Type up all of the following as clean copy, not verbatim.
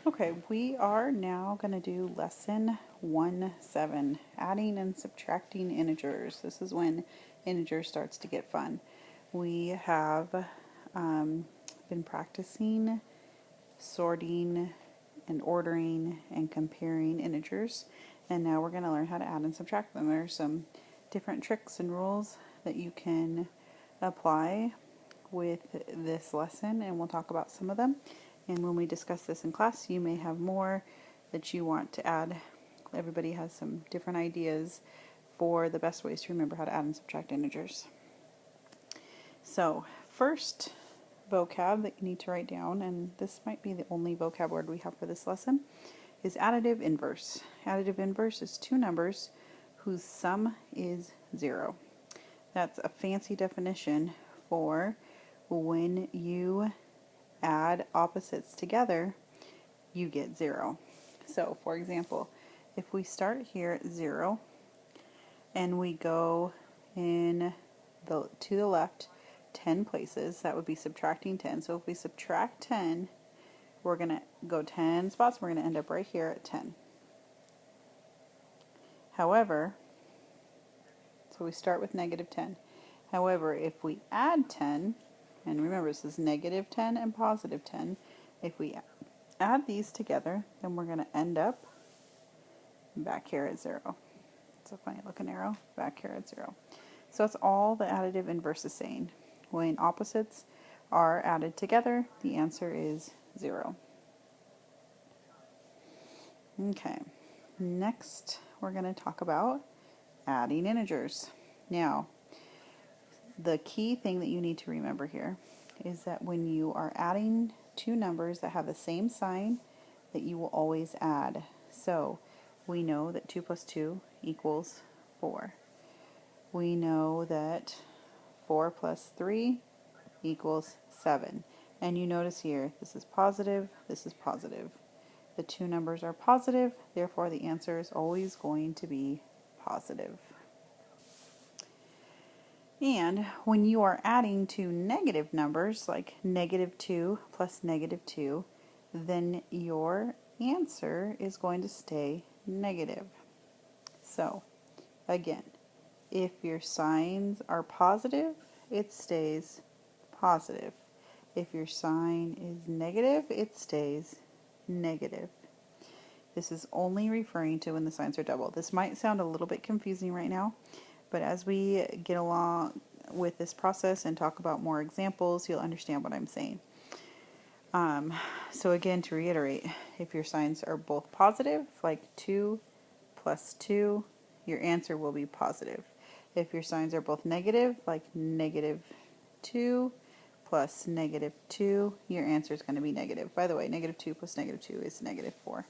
Okay, we are now going to do lesson 1-7, adding and subtracting integers. This is when integers starts to get fun. We have been practicing sorting and ordering and comparing integers, and now we're going to learn how to add and subtract them. There are some different tricks and rules that you can apply with this lesson, and we'll talk about some of them. And when we discuss this in class, you may have more that you want to add. Everybody has some different ideas for the best ways to remember how to add and subtract integers. So, first vocab that you need to write down, and this might be the only vocab word we have for this lesson, is additive inverse. Additive inverse is two numbers whose sum is 0. That's a fancy definition for when you add opposites together, you get 0. So, for example, if we start here at 0 and we go to the left 10 places, that would be subtracting 10. So if we subtract 10, we're going to go 10 spots, we're going to end up right here at 10. However, so we start with negative 10. However, if we add 10, and remember this is negative 10 and positive 10, if we add these together, then we're going to end up back here at 0. It's a funny looking arrow, back here at 0. So that's all the additive inverse is saying. When opposites are added together, the answer is 0. Okay, next we're going to talk about adding integers. Now, the key thing that you need to remember here is that when you are adding two numbers that have the same sign, that you will always add. So we know that 2 plus 2 equals 4. We know that 4 plus 3 equals 7. And you notice here, this is positive, this is positive. The two numbers are positive, therefore the answer is always going to be positive. And when you are adding two negative numbers, like negative 2 plus negative 2, then your answer is going to stay negative. So, again, if your signs are positive, it stays positive. If your sign is negative, it stays negative. This is only referring to when the signs are double. This might sound a little bit confusing right now, but as we get along with this process and talk about more examples, you'll understand what I'm saying. So again, to reiterate, if your signs are both positive, like 2 plus 2, your answer will be positive. If your signs are both negative, like negative 2 plus negative 2, your answer is going to be negative. By the way, negative 2 plus negative 2 is negative 4.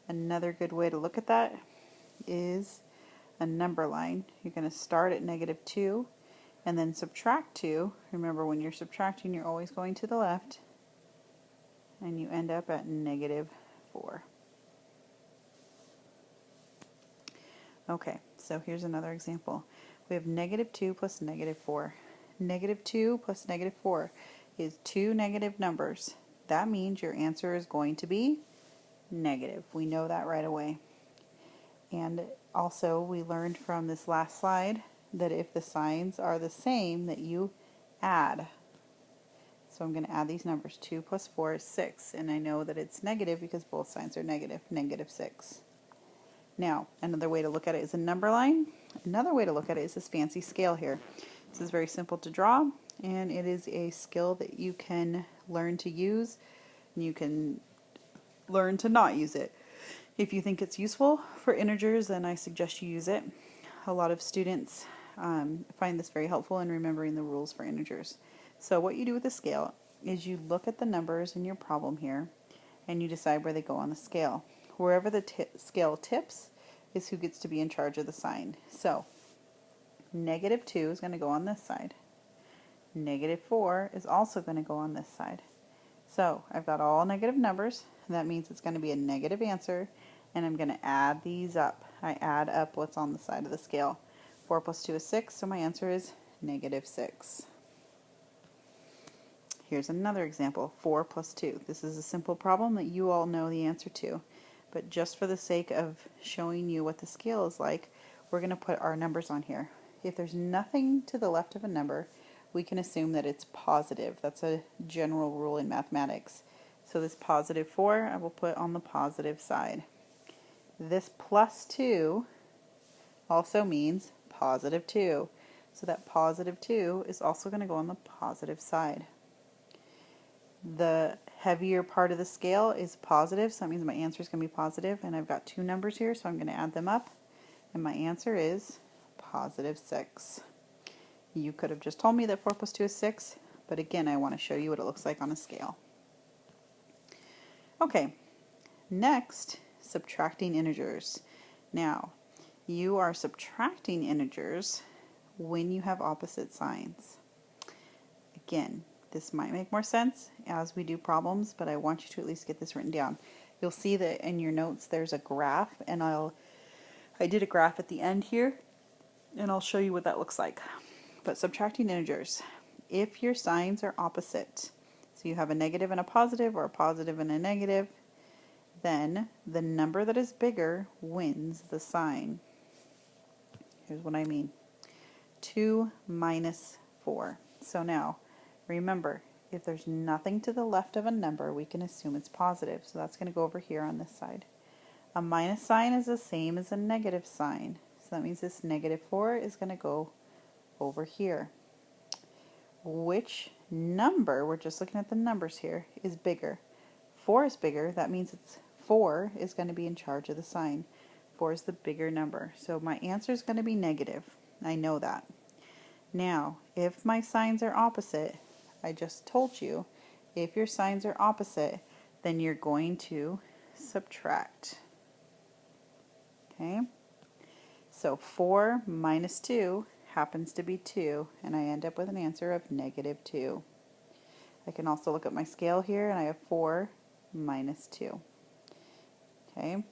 Another good way to look at that is a number line. You're going to start at negative 2 and then subtract 2. Remember, when you're subtracting, you're always going to the left, and you end up at negative 4. Okay, so here's another example. We have negative 2 plus negative 4. Negative 2 plus negative 4 is two negative numbers. That means your answer is going to be negative. We know that right away. And also, we learned from this last slide that if the signs are the same, that you add. So I'm going to add these numbers. 2 plus 4 is 6, and I know that it's negative because both signs are negative, negative 6. Now, another way to look at it is a number line. Another way to look at it is this fancy scale here. This is very simple to draw, and it is a skill that you can learn to use, and you can learn to not use it. If you think it's useful for integers, then I suggest you use it. A lot of students find this very helpful in remembering the rules for integers. So what you do with a scale is you look at the numbers in your problem here, and you decide where they go on the scale. Wherever the scale tips is who gets to be in charge of the sign. So negative 2 is going to go on this side. Negative 4 is also going to go on this side. So I've got all negative numbers, and that means it's going to be a negative answer, and I'm going to add these up. I add up what's on the side of the scale. 4 plus 2 is 6, so my answer is negative 6. Here's another example, 4 plus 2. This is a simple problem that you all know the answer to, but just for the sake of showing you what the scale is like, we're going to put our numbers on here. If there's nothing to the left of a number, we can assume that it's positive. That's a general rule in mathematics. So this positive 4, I will put on the positive side. This plus 2 also means positive 2. So that positive 2 is also going to go on the positive side. The heavier part of the scale is positive, so that means my answer is going to be positive, and I've got two numbers here, so I'm going to add them up, and my answer is positive 6. You could have just told me that 4 plus 2 is 6, but again, I want to show you what it looks like on a scale. Okay, next, subtracting integers. Now, you are subtracting integers when you have opposite signs. Again, this might make more sense as we do problems, but I want you to at least get this written down. You'll see that in your notes there's a graph, and I did a graph at the end here, and I'll show you what that looks like. But subtracting integers, if your signs are opposite, so you have a negative and a positive, or a positive and a negative, then the number that is bigger wins the sign. Here's what I mean. 2 minus 4. So now, remember, if there's nothing to the left of a number, we can assume it's positive. So that's going to go over here on this side. A minus sign is the same as a negative sign. So that means this negative 4 is going to go over here. Which number, we're just looking at the numbers here, is bigger? 4 is bigger. That means it's 4 is going to be in charge of the sign. 4 is the bigger number. So my answer is going to be negative. I know that. Now, if my signs are opposite, I just told you, if your signs are opposite, then you're going to subtract. Okay? So 4 minus 2 happens to be 2, and I end up with an answer of negative 2. I can also look at my scale here, and I have 4 minus 2. Okay?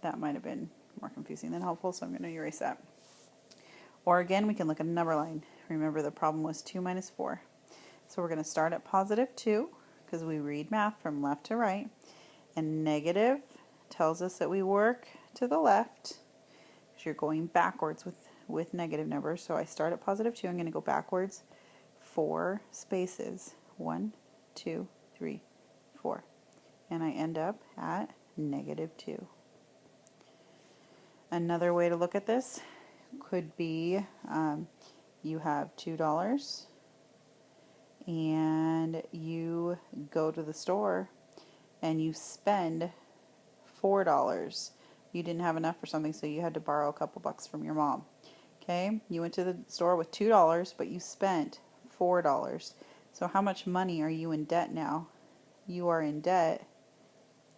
That might have been more confusing than helpful, so I'm going to erase that. Or again, we can look at a number line. Remember, the problem was 2 minus 4. So we're going to start at positive 2, because we read math from left to right. And negative tells us that we work to the left, because you're going backwards with negative numbers. So I start at positive 2. I'm going to go backwards 4 spaces. 1, 2, 3, 4. And I end up at negative 2. Another way to look at this could be you have $2 and you go to the store and you spend $4. You didn't have enough for something, so you had to borrow a couple bucks from your mom. Okay, you went to the store with $2, but you spent $4. So how much money are you in debt now? You are in debt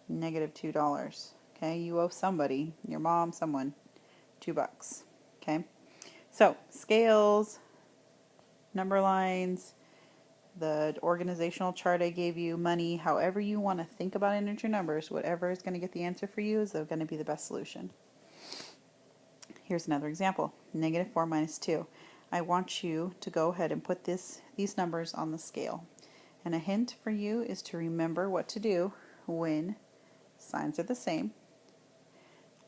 negative $2. Okay, you owe somebody, your mom, someone, $2. Okay, so scales, number lines, the organizational chart I gave you, money, however you want to think about integer numbers, whatever is going to get the answer for you is going to be the best solution. Here's another example, negative 4 minus 2. I want you to go ahead and put these numbers on the scale. And a hint for you is to remember what to do when signs are the same.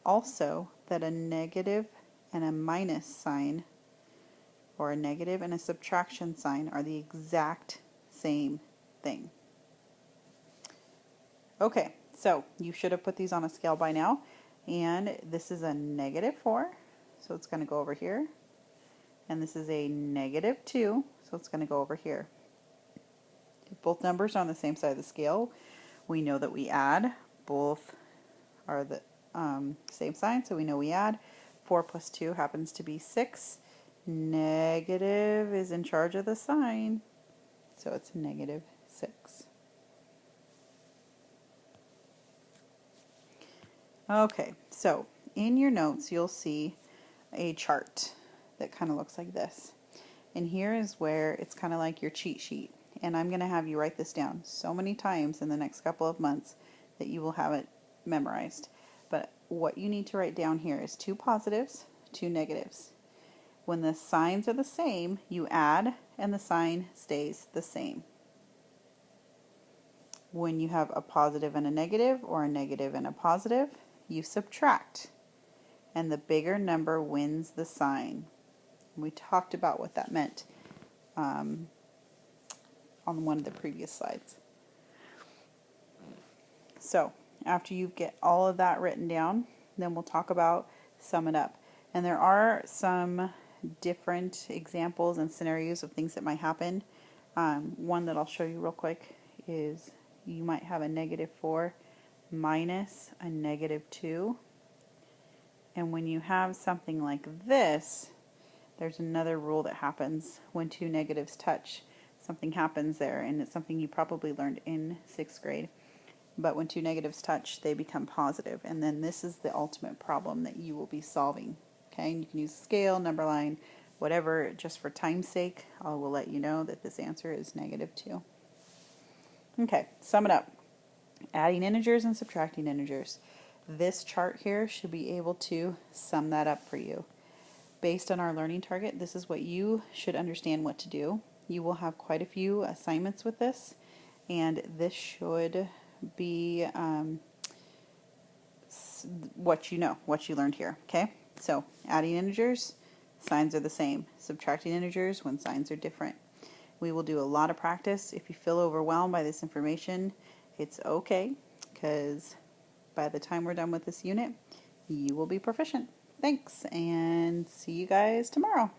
Also, that a negative and a minus sign, or a negative and a subtraction sign, are the exact same thing. Okay, so you should have put these on a scale by now, and this is a negative 4, so it's going to go over here, and this is a negative 2, so it's going to go over here. If both numbers are on the same side of the scale, we know that we add. Both are the same sign, so we know we add. 4 plus 2 happens to be 6. Negative is in charge of the sign, so it's negative 6. Okay, so in your notes you'll see a chart that kind of looks like this. And here is where it's kind of like your cheat sheet. And I'm going to have you write this down so many times in the next couple of months that you will have it memorized. But what you need to write down here is 2 positives, 2 negatives. When the signs are the same, you add and the sign stays the same. When you have a positive and a negative, or a negative and a positive, you subtract, and the bigger number wins the sign. We talked about what that meant on one of the previous slides. So after you get all of that written down, then we'll talk about sum it up. And there are some different examples and scenarios of things that might happen. One that I'll show you real quick is you might have a -4 minus a -2. And when you have something like this, there's another rule that happens when two negatives touch. Something happens there, and it's something you probably learned in 6th grade. But when two negatives touch, they become positive. And then this is the ultimate problem that you will be solving. Okay, and you can use a scale, number line, whatever. Just for time's sake, I will let you know that this answer is -2. Okay, sum it up. Adding integers and subtracting integers. This chart here should be able to sum that up for you. Based on our learning target, this is what you should understand what to do. You will have quite a few assignments with this, and this should be what you know, what you learned here. Okay, so adding integers, signs are the same. Subtracting integers when signs are different. We will do a lot of practice. If you feel overwhelmed by this information, it's okay, because by the time we're done with this unit, you will be proficient. Thanks, and see you guys tomorrow.